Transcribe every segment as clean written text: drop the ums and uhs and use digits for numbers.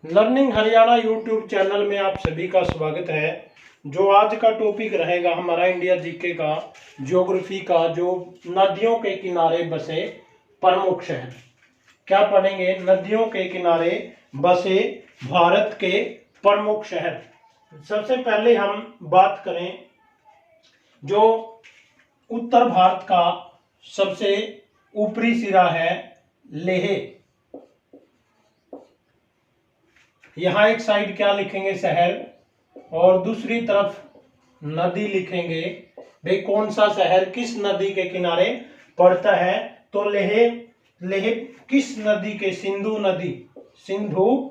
Learning Haryana YouTube channel में आप सभी का स्वागत है। जो आज का टॉपिक रहेगा हमारा इंडिया जीके का, ज्योग्राफी का, जो नदियों के किनारे बसे प्रमुख शहर। क्या पढ़ेंगे? नदियों के किनारे बसे भारत के प्रमुख शहर। सबसे पहले हम बात करें, जो उत्तर भारत का सबसे ऊपरी सिरा है लेह। यहाँ एक साइड क्या लिखेंगे? शहर, और दूसरी तरफ नदी लिखेंगे। भाई कौन सा शहर किस नदी के किनारे पड़ता है? तो लेह। लेह किस नदी के? सिंधु नदी। सिंधु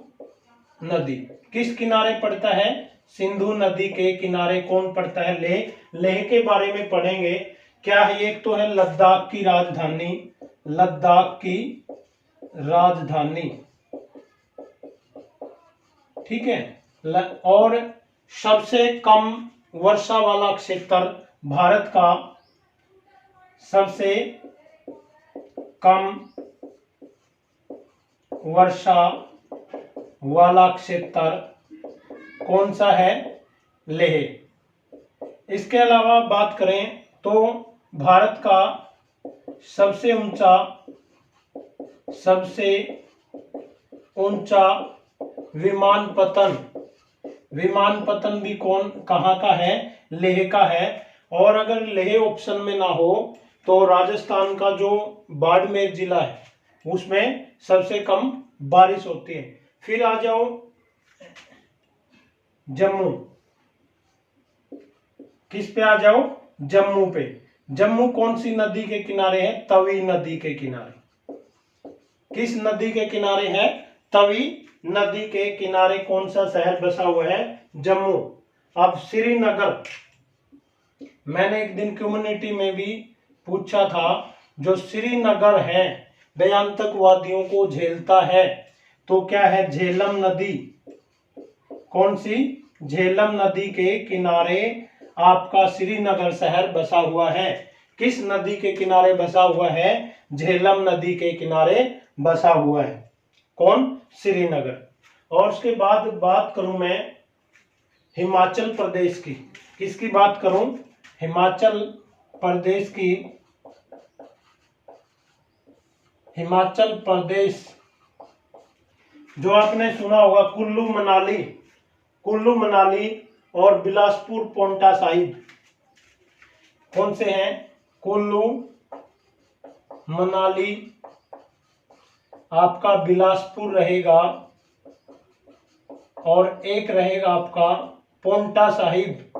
नदी किस किनारे पड़ता है? सिंधु नदी के किनारे कौन पड़ता है? लेह। लेह के बारे में पढ़ेंगे। क्या है? एक तो है लद्दाख की राजधानी, लद्दाख की राजधानी, ठीक है। और सबसे कम वर्षा वाला क्षेत्र भारत का, सबसे कम वर्षा वाला क्षेत्र कौन सा है? लेह। इसके अलावा बात करें तो भारत का सबसे ऊंचा विमानपत्तन भी कहाँ का है? लेह का है। और अगर लेह ऑप्शन में ना हो तो राजस्थान का जो बाड़मेर जिला है उसमें सबसे कम बारिश होती है। फिर आ जाओ जम्मू। किस पे आ जाओ? जम्मू पे। जम्मू कौन सी नदी के किनारे है? तवी नदी के किनारे। किस नदी के किनारे है? तवी नदी के किनारे कौन सा शहर बसा हुआ है? जम्मू। अब श्रीनगर, मैंने एक दिन कम्युनिटी में भी पूछा था, जो श्रीनगर है वह आतंकवादियों को झेलता है, तो क्या है? झेलम नदी। कौन सी? झेलम नदी के किनारे आपका श्रीनगर शहर बसा हुआ है। किस नदी के किनारे बसा हुआ है? झेलम नदी के किनारे बसा हुआ है। कौन? श्रीनगर। और उसके बाद बात करूं मैं हिमाचल प्रदेश की। किसकी बात करूं? हिमाचल प्रदेश की। हिमाचल प्रदेश, जो आपने सुना होगा कुल्लू मनाली और बिलासपुर पोंटा साहिब, कौन से हैं? कुल्लू मनाली, आपका बिलासपुर रहेगा, और एक रहेगा आपका पोंटा साहिब।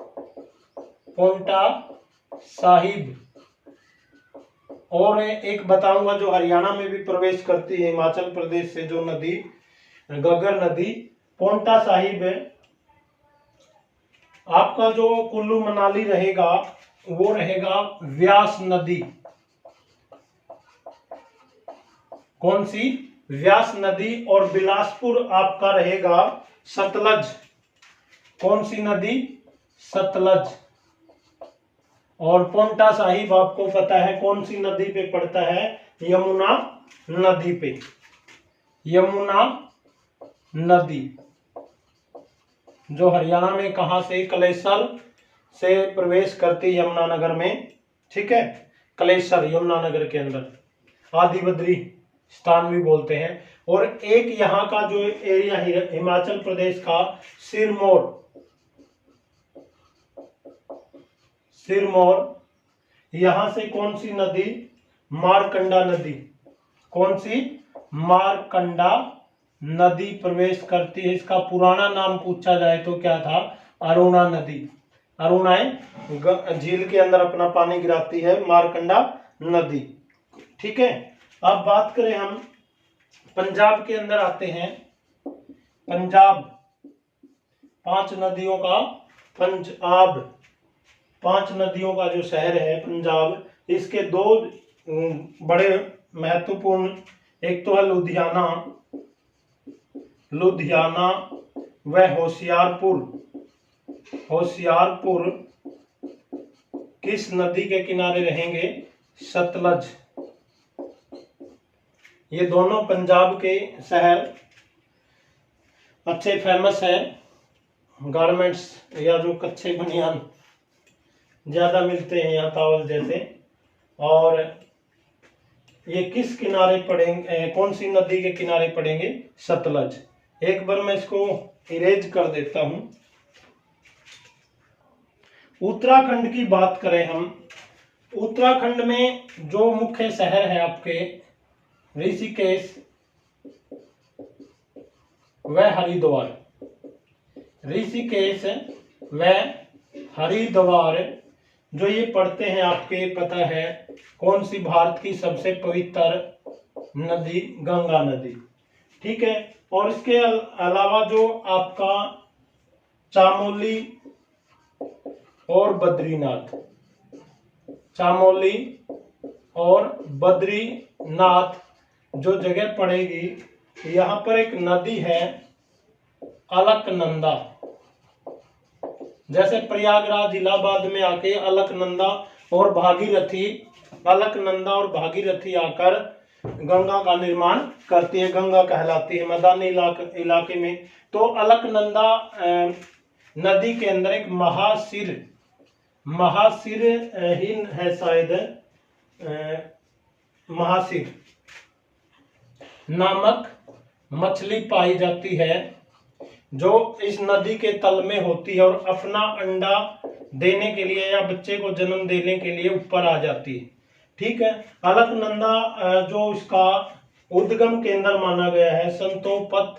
और एक बताऊंगा जो हरियाणा में भी प्रवेश करती है हिमाचल प्रदेश से, जो नदी गगर नदी, पोंटा साहिब है। आपका जो कुल्लू मनाली रहेगा वो रहेगा व्यास नदी। कौन सी? व्यास नदी। और बिलासपुर आपका रहेगा सतलज। कौन सी नदी? सतलज। और पोंटा साहिब आपको पता है कौन सी नदी पे पड़ता है? यमुना नदी पे। यमुना नदी, जो हरियाणा में कहां से? कलेसर से प्रवेश करती यमुनानगर में, ठीक है। कलेसर यमुनानगर के अंदर आदि बद्री स्थान भी बोलते हैं। और एक यहाँ का जो एरिया है हिमाचल प्रदेश का, सिरमौर। यहां से कौन सी नदी? मारकंडा नदी। कौन सी? मारकंडा नदी प्रवेश करती है। इसका पुराना नाम पूछा जाए तो क्या था? अरुणा नदी। अरुणा झील के अंदर अपना पानी गिराती है मारकंडा नदी, ठीक है। अब बात करें हम पंजाब के अंदर आते हैं। पंजाब, पांच नदियों का जो शहर है पंजाब, इसके दो बड़े महत्वपूर्ण, एक तो है लुधियाना व होशियारपुर किस नदी के किनारे रहेंगे? सतलज। ये दोनों पंजाब के शहर अच्छे फेमस है, गारमेंट्स या जो कच्चे बनियान ज़्यादा मिलते हैं यहाँ तावल जैसे। और ये किस किनारे पड़ेंगे, कौन सी नदी के किनारे पड़ेंगे? सतलज। एक बार मैं इसको इरेज कर देता हूं। उत्तराखंड की बात करें हम, उत्तराखंड में जो मुख्य शहर है आपके ऋषिकेश व हरिद्वार, ऋषिकेश व हरिद्वार जो ये पढ़ते हैं आपके, पता है कौन सी भारत की सबसे पवित्र नदी? गंगा नदी, ठीक है। और इसके अलावा जो आपका चामोली और बद्रीनाथ, चामोली और बद्रीनाथ जो जगह पड़ेगी, यहाँ पर एक नदी है अलकनंदा। जैसे प्रयागराज इलाहाबाद में आके अलकनंदा और भागीरथी, अलकनंदा और भागीरथी आकर गंगा का निर्माण करती है, गंगा कहलाती है मैदानी इलाके में। तो अलकनंदा नदी के अंदर एक महासिर ही है शायद, महासिर नामक मछली पाई जाती है, जो इस नदी के तल में होती है और अपना अंडा देने के लिए या बच्चे को जन्म देने के लिए ऊपर आ जाती है, ठीक है। अलकनंदा जो इसका उद्गम केंद्र माना गया है, संतोपथ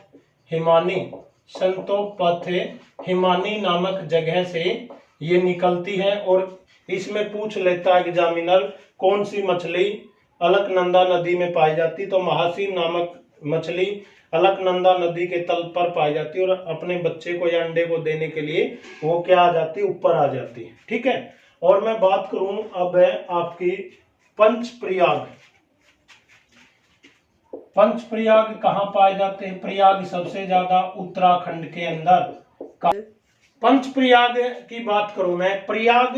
हिमानी नामक जगह से ये निकलती है। और इसमें पूछ लेता है एग्जामिनर कौन सी मछली अलकनंदा नदी में पाई जाती, तो महासिर नामक मछली अलकनंदा नदी के तल पर पाई जाती है और अपने बच्चे को या अंडे को देने के लिए वो क्या आ जाती है? ऊपर आ जाती है, ठीक है। और मैं बात करूं अब है आपकी पंचप्रयाग। पंचप्रयाग कहाँ पाए जाते हैं? प्रयाग सबसे ज्यादा उत्तराखंड के अंदर। पंचप्रयाग की बात करूं मैं, प्रयाग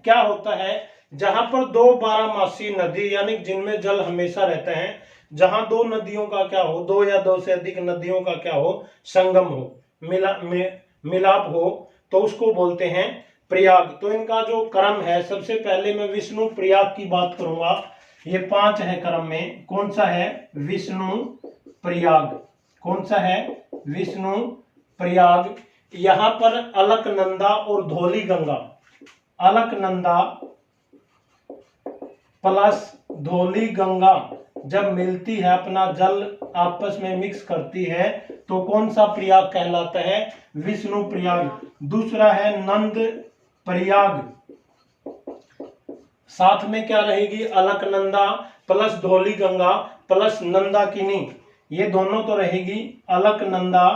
क्या होता है? जहां पर दो बारहमासी नदी यानी जिनमें जल हमेशा रहता है, जहां दो नदियों का क्या हो, दो या दो से अधिक नदियों का क्या हो, संगम हो, मिलाप हो, तो उसको बोलते हैं प्रयाग। तो इनका जो क्रम है, सबसे पहले मैं विष्णु प्रयाग की बात करूंगा। ये 5 है क्रम में। कौन सा है? विष्णु प्रयाग। कौन सा है? विष्णु प्रयाग। यहां पर अलकनंदा और धौली गंगा, अलकनंदा प्लस धौली गंगा जब मिलती है, अपना जल आपस में मिक्स करती है, तो कौन सा प्रयाग कहलाता है? विष्णु प्रयाग। दूसरा है नंद प्रयाग। साथ में क्या रहेगी? अलकनंदा प्लस धौली गंगा प्लस नंदाकिनी, ये दोनों तो रहेगी। अलकनंदा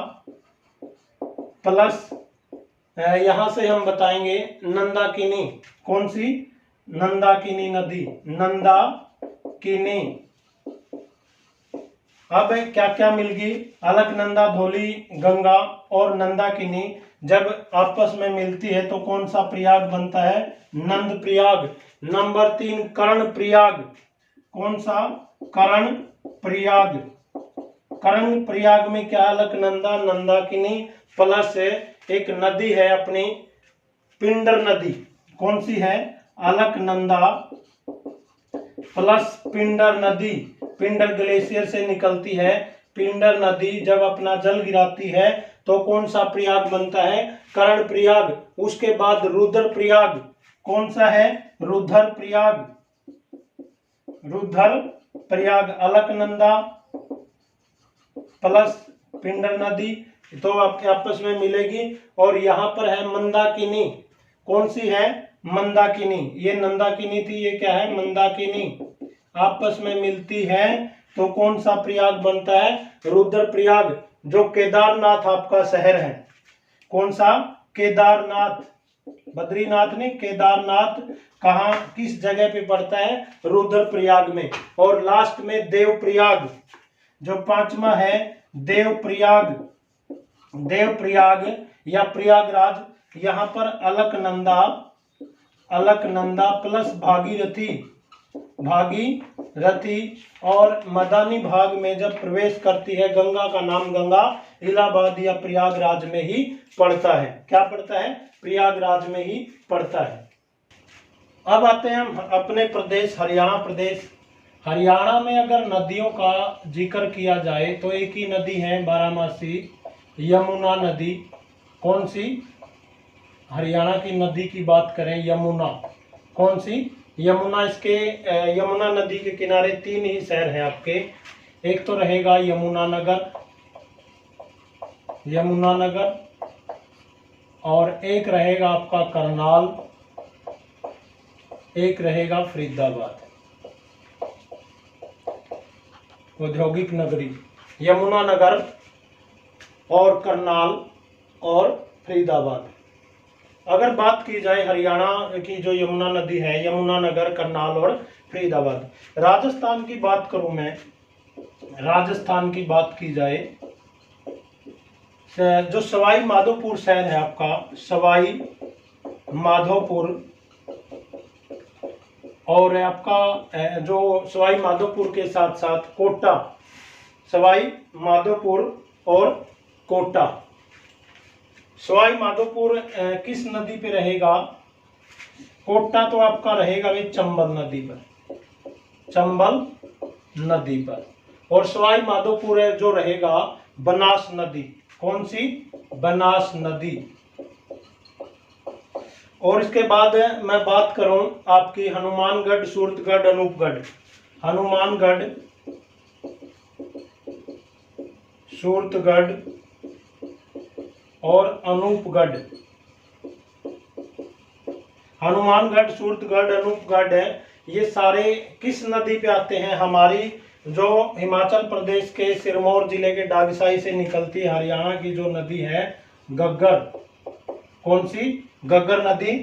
प्लस यहां से हम बताएंगे नंदाकिनी। कौन सी? नंदाकिनी नदी, नंदाकिनी। अब क्या क्या मिल गई? अलकनंदा, धौली गंगा और नंदाकिनी जब आपस में मिलती है तो कौन सा प्रयाग बनता है? नंद प्रयाग। नंबर 3 कर्ण प्रयाग। कौन सा? कर्ण प्रयाग। कर्ण प्रयाग में क्या? अलकनंदा, नंदाकिनी प्लस एक नदी है अपनी पिंडर नदी। कौन सी है? अलकनंदा प्लस पिंडर नदी। पिंडर ग्लेशियर से निकलती है पिंडर नदी, जब अपना जल गिराती है तो कौन सा प्रयाग बनता है? कर्ण प्रयाग। उसके बाद रुद्र प्रयाग। कौन सा है? रुद्र प्रयाग। रुद्र प्रयाग। अलकनंदा प्लस पिंडर नदी तो आपके आपस में मिलेगी। और यहाँ पर है मंदाकिनी। कौन सी है? मंदाकिनी। ये नंदाकिनी थी, ये क्या है? मंदाकिनी। आपस में मिलती है तो कौन सा प्रयाग बनता है? रुद्र प्रयाग। जो केदारनाथ आपका शहर है, कौन सा? केदारनाथ। बद्रीनाथ नहीं, केदारनाथ कहाँ, किस जगह पे पड़ता है? रुद्र प्रयाग में। और लास्ट में देवप्रयाग, जो 5वां है देवप्रयाग। देवप्रयाग या प्रयागराज। यहाँ पर अलकनंदा प्लस भागीरथी भागीरथी और मदानी भाग में जब प्रवेश करती है, गंगा का नाम गंगा इलाहाबाद या प्रयागराज में ही पड़ता है। क्या पड़ता है? प्रयागराज में ही पड़ता है। अब आते हैं हम अपने प्रदेश हरियाणा प्रदेश। हरियाणा में अगर नदियों का जिक्र किया जाए तो एक ही नदी है बारामासी, यमुना नदी। कौन सी? हरियाणा की नदी की बात करें, यमुना। कौन सी? यमुना। इसके यमुना नदी के किनारे 3 ही शहर हैं आपके। एक तो रहेगा यमुनानगर, और एक रहेगा आपका करनाल, एक रहेगा फरीदाबाद, औद्योगिक नगरी। यमुनानगर और करनाल और फरीदाबाद। अगर बात की जाए हरियाणा की जो यमुना नदी है, यमुनानगर, करनाल और फरीदाबाद। राजस्थान की बात करूं मैं, राजस्थान की बात की जाए, जो सवाई माधोपुर शहर है आपका, सवाई माधोपुर, और आपका जो सवाई माधोपुर के साथ साथ कोटा, सवाई माधोपुर और कोटा। सवाई माधोपुर किस नदी पे रहेगा? कोटा तो आपका रहेगा भाई चंबल नदी पर, चंबल नदी पर। और सवाई माधोपुर जो रहेगा बनास नदी। कौन सी? बनास नदी। और इसके बाद मैं बात करूं आपकी हनुमानगढ़, सूरतगढ़, अनूपगढ़। हनुमानगढ़, सूरतगढ़ और अनूपगढ़। हनुमानगढ़, सूरतगढ़, अनूपगढ़ है, ये सारे किस नदी पे आते हैं? हमारी जो हिमाचल प्रदेश के सिरमौर जिले के डागसाई से निकलती है हरियाणा की जो नदी है, गग्गर। कौन सी? गग्गर नदी,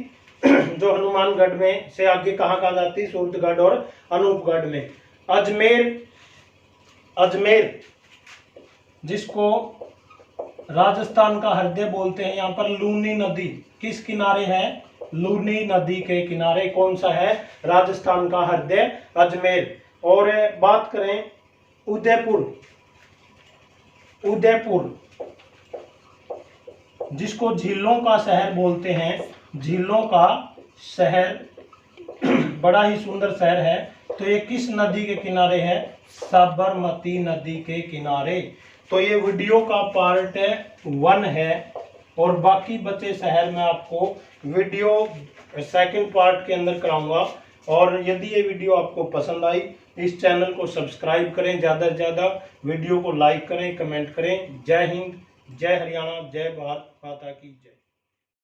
जो हनुमानगढ़ में से आगे कहाँ कहाँ जाती है? सूरतगढ़ और अनूपगढ़ में। अजमेर जिसको राजस्थान का हृदय बोलते हैं, यहाँ पर लूनी नदी किस किनारे है? लूनी नदी के किनारे। कौन सा है? राजस्थान का हृदय अजमेर। और बात करें उदयपुर जिसको झीलों का शहर बोलते हैं, झीलों का शहर, बड़ा ही सुंदर शहर है। तो ये किस नदी के किनारे है? साबरमती नदी के किनारे। तो ये वीडियो का पार्ट 1 है, और बाकी बचे शहर मैं आपको वीडियो सेकंड पार्ट के अंदर कराऊंगा। और यदि ये वीडियो आपको पसंद आई, इस चैनल को सब्सक्राइब करें, ज़्यादा से ज़्यादा वीडियो को लाइक करें, कमेंट करें। जय हिंद, जय हरियाणा, जय भारत माता की जय।